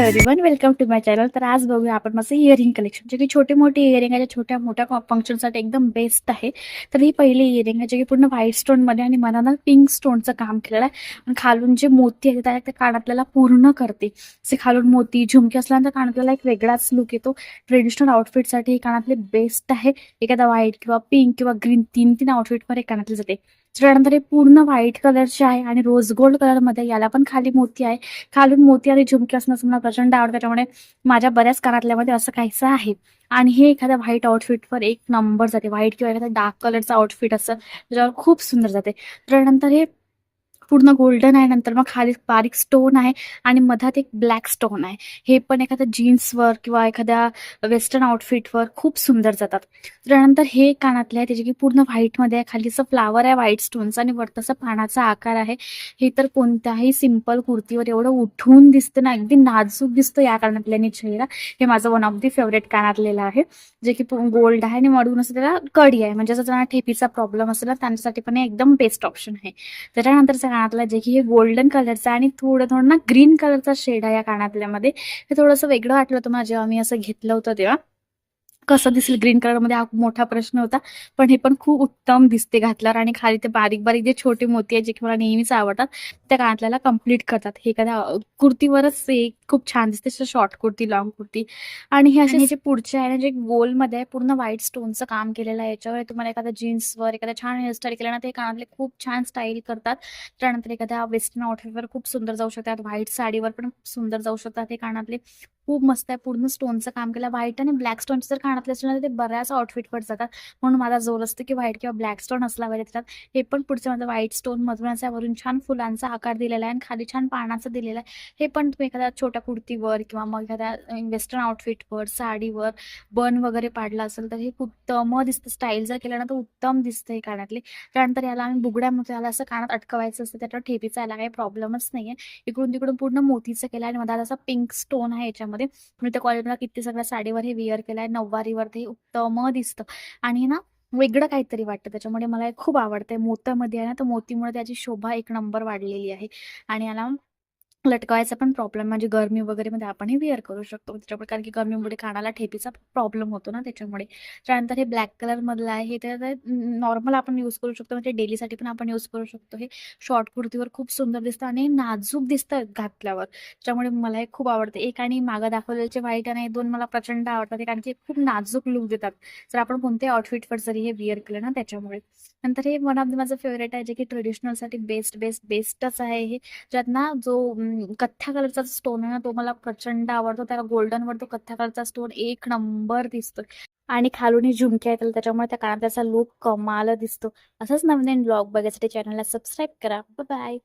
Everyone, welcome to my channel. तर आज बघूया आपण माझं इयरिंग कलेक्शन, जे की छोटे मोठे इयरिंग आहे, छोट्या मोठ्या फंक्शनसाठी एकदम बेस्ट आहे. तर ही पहिली इयरिंग आहे, जे की पूर्ण व्हाईट स्टोनमध्ये आणि मनानं पिंक स्टोनचं काम केलेलं आहे. आणि खालून जे मोती आहेत त्या कानातल्याला पूर्ण करते. जसे खालून मोती झुमके असल्यानंतर कानातल्याला एक वेगळाच लुक येतो. ट्रेडिशनल आउटफिटसाठी ही कानातले बेस्ट आहे. एखादा व्हाईट किंवा पिंक किंवा ग्रीन तीन आउटफिटवर एक कानातली जाते. त्यानंतर हे पूर्ण व्हाईट कलरचे आहे आणि रोज गोल्ड कलरमध्ये, याला पण खाली मोती आहे. खालून मोती आणि झुमके असणं मला प्रचंड आवडतं, त्याच्यामुळे माझ्या बऱ्याच कानातल्यामध्ये असं काहीसं आहे. आणि हे एखाद्या व्हाईट आउटफिटवर एक नंबर जाते. व्हाईट किंवा एखाद्या डार्क कलरचं आउटफिट असं त्याच्यावर खूप सुंदर जाते. त्यानंतर हे पूर्ण गोल्डन आहे. नंतर मग खाली बारीक स्टोन आहे आणि मधात एक ब्लॅक स्टोन आहे. हे पण एखाद्या जीन्सवर किंवा एखाद्या वेस्टर्न आउटफिटवर खूप सुंदर जातात. त्यानंतर हे कानातले आहे, त्याची की पूर्ण व्हाईटमध्ये आहे. खाली असं फ्लावर आहे व्हाईट स्टोनचा आणि वरती असा पानाचा आकार आहे. हे तर कोणत्याही सिंपल कुर्तीवर एवढं उठून दिसतं ना, अगदी नाजूक दिसतं या कानातल्याने चेहरा. हे माझं वन ऑफ दी फेवरेट कानातलेलं आहे, जे की गोल्ड आहे आणि मधून असं त्याला कडी आहे. म्हणजे असं त्यांना ठेपीचा प्रॉब्लेम असेल ना, त्यांच्यासाठी पण हे एकदम बेस्ट ऑप्शन आहे. त्याच्यानंतरचा कानातला, जे की हे गोल्डन कलरचा आणि थोडं थोडं ना ग्रीन कलरचा शेड आहे या कानातल्यामध्ये. हे थोडंसं वेगळं वाटलं होतं मला जेव्हा मी असं घेतलं होतं तेव्हा. कसं दिसेल ग्रीन कलरमध्ये हा मोठा प्रश्न होता. पण हे पण खूप उत्तम दिसते घातल्यावर. आणि खाली ते बारीक बारीक जे छोटे मोती आहेत, जे की मला नेहमीच आवडतात, त्या कानातल्याला कंप्लीट करतात. हे एखाद्या कुर्तीवरच हे खूप छान दिसते, शॉर्ट कुर्ती, लॉंग कुर्ती. आणि हे असे जे पुढचे आहे ना, जे गोलमध्ये आहे, पूर्ण व्हाईट स्टोनचं काम केलेलं आहे. याच्यावर तुम्हाला एखाद्या जीन्सवर एखाद्या छान हेअरस्टाईल केलं ना, ते कानातले खूप छान स्टाईल करतात. त्यानंतर एखाद्या वेस्टर्न आउटफिटवर खूप सुंदर जाऊ शकतात. व्हाईट साडीवर पण खूप सुंदर जाऊ शकतात हे कानातले. खूप मस्त आहे. पूर्ण स्टोनचं काम केलं. व्हाईट आणि ब्लॅक स्टोनचे जर कानातले असले ना, ते बऱ्याच आउटफिटवर जातात. म्हणून माझा जोर असतो की व्हाईट किंवा ब्लॅक स्टोन असला पाहिजे त्याच्यात. हे पण पुढचं माझं व्हाईट स्टोन मधून असा वरून छान फुलांचा आकार दिलेला आहे आणि खाली छान पानाचं दिलेलं आहे. हे पण तुम्ही एखाद्या छोट्या कुर्तीवर किंवा मग एखाद्या वेस्टर्न आउटफिटवर, साडीवर बन वगैरे पाडला असेल तर हे उत्तम दिसतं. स्टाईल जर केलं ना तर उत्तम दिसतं हे कानातले. त्यानंतर याला आम्ही बुगड्यामध्ये याला असं कानात अटकवायचं असतं, त्याच्यावर ठेपीचा याला काही प्रॉब्लेमच नाहीये. इकडून तिकडून पूर्ण मोतीचं केलं आणि मधात असा पिंक स्टोन आहे याच्यामध्ये. मी त्या कॉलेजला किती सगळ्या साडीवर हे वेअर केलंय, नऊवारीवर ते उत्तम दिसतं. आणि ना वेगळं काहीतरी वाटतं, त्याच्यामुळे मला हे खूप आवडतंय. मोत्यामध्ये आहे ना, तर मोतीमुळे त्याची शोभा एक नंबर वाढलेली आहे. आणि याला लटकवायचा पण प्रॉब्लेम, म्हणजे गरमी वगैरे मध्ये आपण हे वेअर करू शकतो त्याच्यामुळे, कारण की गरमीमुळे कानाला ठेपीचा प्रॉब्लेम होतो ना त्याच्यामुळे. त्यानंतर हे ब्लॅक कलर मधलं आहे, हे तर नॉर्मल आपण यूज करू शकतो, म्हणजे डेलीसाठी पण आपण यूज करू शकतो. हे शॉर्ट कुर्तीवर खूप सुंदर दिसतं आणि नाजूक दिसतं घातल्यावर, त्याच्यामुळे मला हे खूप आवडतं. एक आणि मागं दाखवलेले व्हाईट आणि हे दोन मला प्रचंड आवडतात, कारण की खूप नाजूक लुक देतात जर आपण कोणत्याही आउटफिटवर जरी हे वेअर केलं ना त्याच्यामुळे. नंतर हे वन ऑफ द माझं फेवरेट आहे, जे की ट्रेडिशनलसाठी बेस्टच आहे. हे ज्यात ना जो कथ्या कलरचा स्टोन आहे ना, तो मला प्रचंड आवडतो. त्याला गोल्डनवर तो कथ्या कलरचा स्टोन एक नंबर दिसतो. आणि खालूनही झुमके आहेत त्याच्यामुळे त्या कानातल्याचा लुक कमाल दिसतो. असंच नवीन ब्लॉग बघायसाठी चॅनलला सबस्क्राईब करा. बाय.